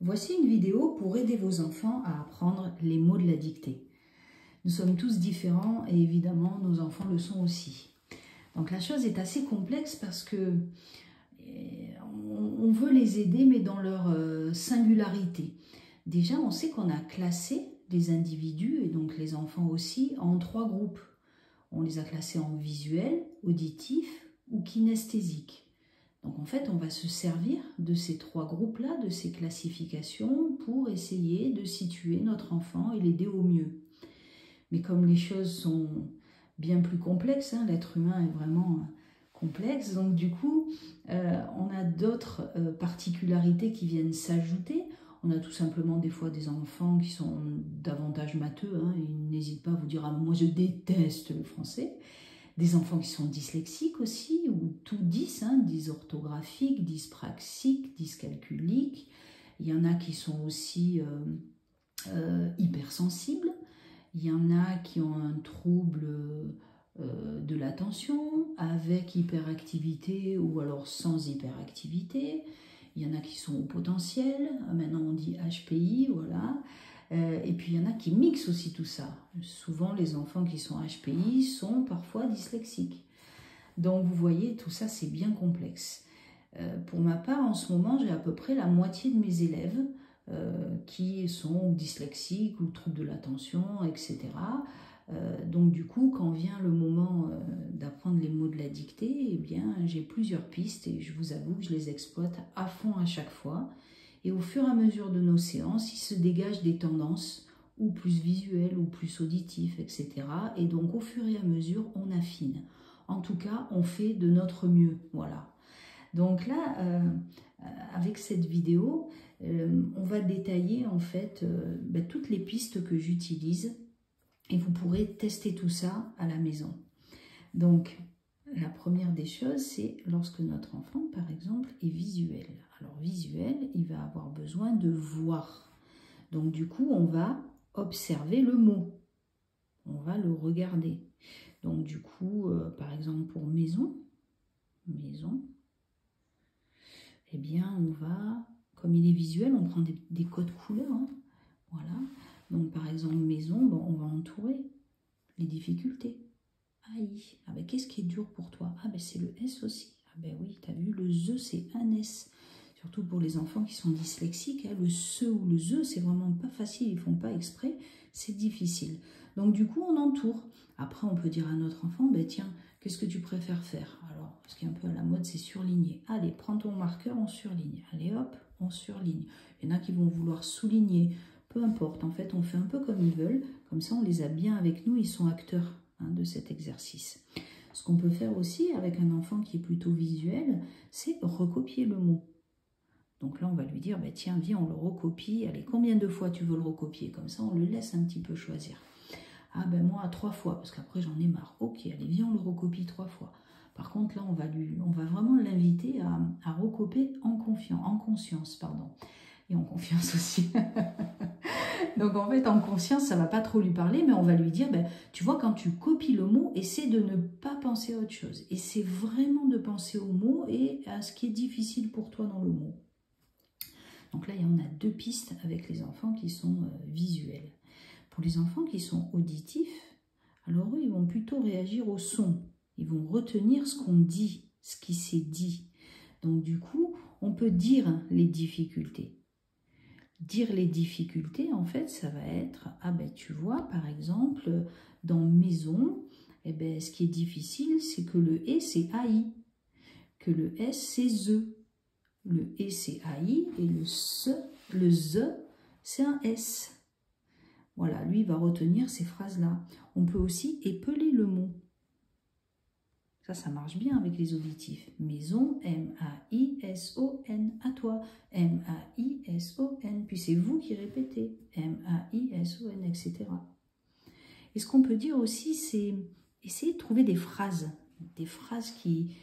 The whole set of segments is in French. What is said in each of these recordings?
Voici une vidéo pour aider vos enfants à apprendre les mots de la dictée. Nous sommes tous différents et évidemment nos enfants le sont aussi. Donc la chose est assez complexe parce que on veut les aider mais dans leur singularité. Déjà on sait qu'on a classé les individus et donc les enfants aussi en 3 groupes. On les a classés en visuel, auditif ou kinesthésique. Donc en fait, on va se servir de ces 3 groupes-là, de ces classifications, pour essayer de situer notre enfant et l'aider au mieux. Mais comme les choses sont bien plus complexes, hein, l'être humain est vraiment complexe, donc du coup, on a d'autres particularités qui viennent s'ajouter. On a tout simplement des fois des enfants qui sont davantage matheux, hein, ils n'hésitent pas à vous dire « Ah, moi je déteste le français ». Des enfants qui sont dyslexiques aussi, ou tout 10, hein, dysorthographiques, dyspraxiques, dyscalculiques. Il y en a qui sont aussi hypersensibles. Il y en a qui ont un trouble de l'attention avec hyperactivité ou alors sans hyperactivité. Il y en a qui sont au potentiel. Maintenant, on dit HPI, voilà. Et puis, il y en a qui mixent aussi tout ça. Souvent, les enfants qui sont HPI sont parfois dyslexiques. Donc, vous voyez, tout ça, c'est bien complexe. Pour ma part, en ce moment, j'ai à peu près la moitié de mes élèves qui sont dyslexiques ou troubles de l'attention, etc. Donc, du coup, quand vient le moment d'apprendre les mots de la dictée, eh bien, j'ai plusieurs pistes et je vous avoue que je les exploite à fond à chaque fois. Et au fur et à mesure de nos séances, il se dégage des tendances, ou plus visuelles, ou plus auditives, etc. Et donc, au fur et à mesure, on affine. En tout cas, on fait de notre mieux. Voilà. Donc là, avec cette vidéo, on va détailler en fait toutes les pistes que j'utilise. Et vous pourrez tester tout ça à la maison. Donc, la première des choses, c'est lorsque notre enfant, par exemple, est visuel. Alors, visuel, il va avoir besoin de voir. Donc, du coup, on va observer le mot. On va le regarder. Donc, du coup, par exemple, pour maison, eh bien, on va, comme il est visuel, on prend des codes couleurs. Hein, voilà. Donc, par exemple, maison, bon, on va entourer les difficultés. Aïe, ah ben, qu'est-ce qui est dur pour toi? Ah ben c'est le S aussi. Ah ben oui, tu as vu, le ZE c'est un S. Surtout pour les enfants qui sont dyslexiques, hein, le SE ou le ZE, c'est vraiment pas facile, ils font pas exprès, c'est difficile. Donc du coup, on entoure. Après, on peut dire à notre enfant, ben tiens, qu'est-ce que tu préfères faire? Alors, ce qui est un peu à la mode, c'est surligner. Allez, prends ton marqueur, on surligne. Allez hop, on surligne. Il y en a qui vont vouloir souligner, peu importe. En fait, on fait un peu comme ils veulent, comme ça on les a bien avec nous, ils sont acteurs de cet exercice. Ce qu'on peut faire aussi avec un enfant qui est plutôt visuel, c'est recopier le mot. Donc là, on va lui dire, bah, tiens, viens, on le recopie. Allez, combien de fois tu veux le recopier? Comme ça, on le laisse un petit peu choisir. Ah ben moi, 3 fois, parce qu'après, j'en ai marre. Ok, allez, viens, on le recopie 3 fois. Par contre, là, on va vraiment l'inviter à recopier en conscience, pardon. Et en confiance aussi. Donc en fait, en conscience, ça ne va pas trop lui parler, mais on va lui dire, ben, tu vois, quand tu copies le mot, essaie de ne pas penser à autre chose. Essaie vraiment de penser au mot et à ce qui est difficile pour toi dans le mot. Donc là, on a 2 pistes avec les enfants qui sont visuels. Pour les enfants qui sont auditifs, alors eux, ils vont plutôt réagir au son. Ils vont retenir ce qu'on dit, ce qui s'est dit. Donc du coup, on peut dire les difficultés. Dire les difficultés, en fait, ça va être, ah ben tu vois, par exemple, dans maison, eh ben, ce qui est difficile, c'est que le E, c'est AI, que le S, c'est ZE. Le E, c'est AI, et le ZE, c'est un S. Voilà, lui, il va retenir ces phrases-là. On peut aussi épeler le mot. Ça marche bien avec les auditifs. Maison, M-A-I-S-O-N, à toi. M-A-I-S-O-N, puis c'est vous qui répétez. M-A-I-S-O-N, etc. Et ce qu'on peut dire aussi, c'est essayer de trouver des phrases qui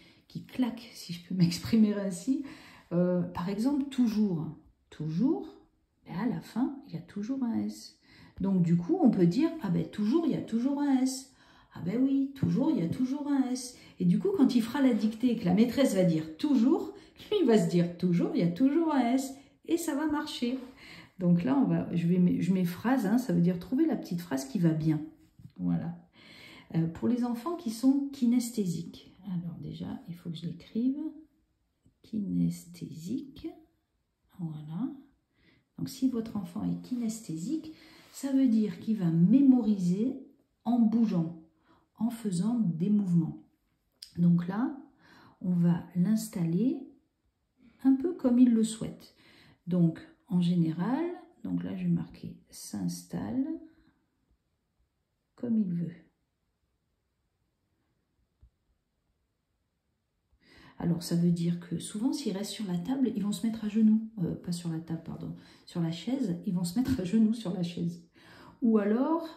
claquent, si je peux m'exprimer ainsi. Par exemple, toujours. Toujours, à la fin, il y a toujours un S. Donc du coup, on peut dire, ah ben toujours, il y a toujours un S. Ah ben oui, toujours, il y a toujours un S. Et du coup, quand il fera la dictée et que la maîtresse va dire toujours, lui, il va se dire toujours, il y a toujours un S. et ça va marcher. Donc là, je mets phrase, hein, ça veut dire trouver la petite phrase qui va bien. Voilà. Pour les enfants qui sont kinesthésiques, alors déjà, il faut que je l'écrive. Kinesthésique, voilà. Donc si votre enfant est kinesthésique, ça veut dire qu'il va mémoriser en bougeant, en faisant des mouvements. Donc là, on va l'installer un peu comme il le souhaite. Donc en général, donc là je vais marquer s'installe comme il veut. Alors, ça veut dire que souvent, s'ils restent sur la table, ils vont se mettre à genoux. Pas sur la table, pardon. Sur la chaise, ils vont se mettre à genoux sur la chaise. Ou alors,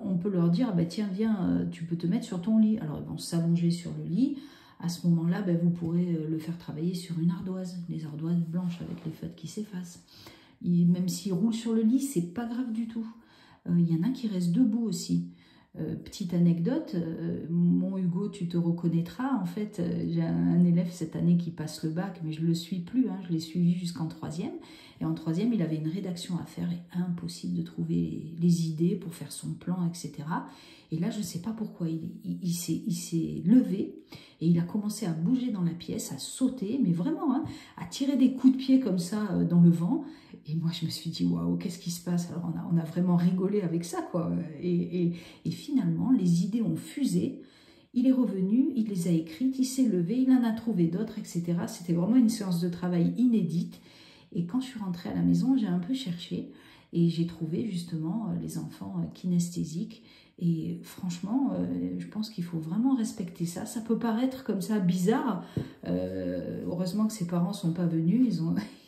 on peut leur dire, ah bah, tiens, viens, tu peux te mettre sur ton lit. Alors, ils vont s'allonger sur le lit. À ce moment-là, bah, vous pourrez le faire travailler sur une ardoise. Les ardoises blanches avec les feutres qui s'effacent. Même s'ils roulent sur le lit, c'est pas grave du tout. Il y en a qui restent debout aussi. Petite anecdote, mon Hugo, tu te reconnaîtras, en fait, j'ai un élève cette année qui passe le bac, mais je ne le suis plus, hein, je l'ai suivi jusqu'en 3e, et en 3e, il avait une rédaction à faire, et impossible de trouver les idées pour faire son plan, etc. Et là, je ne sais pas pourquoi, il s'est levé, et il a commencé à bouger dans la pièce, à sauter, mais vraiment, hein, à tirer des coups de pied comme ça dans le vent. Et moi, je me suis dit, waouh, qu'est-ce qui se passe? Alors, on a vraiment rigolé avec ça, quoi. Et finalement, les idées ont fusé. Il est revenu, il les a écrites, il s'est levé, il en a trouvé d'autres, etc. C'était vraiment une séance de travail inédite. Et quand je suis rentrée à la maison, j'ai un peu cherché et j'ai trouvé justement les enfants kinesthésiques. Et franchement, je pense qu'il faut vraiment respecter ça. Ça peut paraître comme ça bizarre. Heureusement que ses parents ne sont pas venus.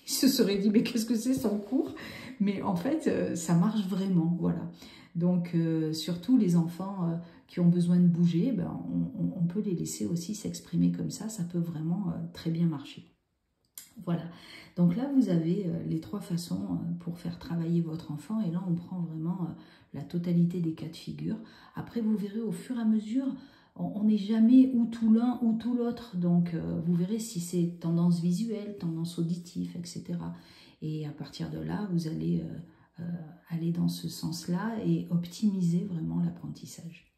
Ils se seraient dit, mais qu'est-ce que c'est son cours? Mais en fait, ça marche vraiment, voilà. Donc, surtout les enfants qui ont besoin de bouger, ben, on peut les laisser aussi s'exprimer comme ça peut vraiment très bien marcher. Voilà, donc là vous avez les 3 façons pour faire travailler votre enfant, et là on prend vraiment la totalité des cas de figure. Après vous verrez au fur et à mesure, on n'est jamais ou tout l'un ou tout l'autre, donc vous verrez si c'est tendance visuelle, tendance auditive, etc. Et à partir de là, vous allez aller dans ce sens-là et optimiser vraiment l'apprentissage.